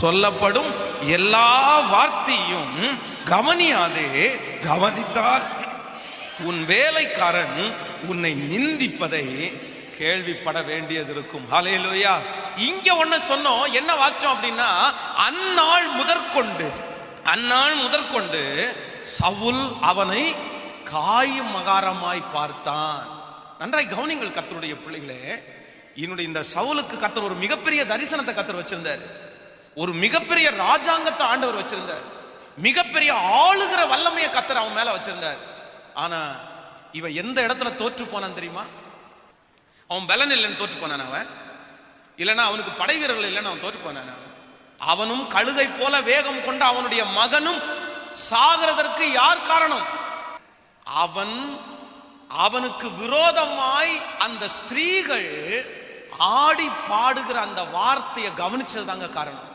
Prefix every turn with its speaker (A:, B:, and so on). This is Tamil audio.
A: சொல்லப்படும் எல்லா வார்த்தையும் கவனியாதே, கவனித்தால் உன் வேலைக்காரன் உன்னை நிந்திப்பதை கேள்விப்பட வேண்டியது இருக்கும். ஹல்லேலூயா. இங்க ஒண்ணு சொன்னோம், என்ன வாச்சோம் அப்படின்னா, அந்நாள் முதற்கொண்டு சவுல் அவனை காயும் மகாரமாய் பார்த்தான். நன்றாய் கவனிங்கள் கர்த்தருடைய பிள்ளைகளே. என்னுடைய இந்த சவுலுக்கு கர்த்தர் ஒரு மிகப்பெரிய தரிசனத்தை கர்த்தர் வச்சிருந்தார். ஒரு மிகப்பெரிய ராஜாங்கத்தை ஆண்டவர் வச்சிருந்தார். மிகப்பெரிய ஆளுகிற வல்லமையை கர்த்தர் அவன் மேல வச்சிருந்தார். ஆனா இவன் எந்த இடத்துல தோற்று போனான் தெரியுமா? அவன் பலன் இல்லைன்னு தோற்று போனான் அவன், இல்லைன்னா அவனுக்கு படை வீரர்கள் இல்லைன்னு அவன் தோற்று போனான். அவனும் கழுகை போல வேகம் கொண்ட அவனுடைய மகனும் சாகிறதற்கு யார் காரணம்? அவனுக்கு விரோதமாய் அந்த ஸ்திரீகள் ஆடி பாடுகிற அந்த வார்த்தையை கவனிச்சது தாங்க காரணம்.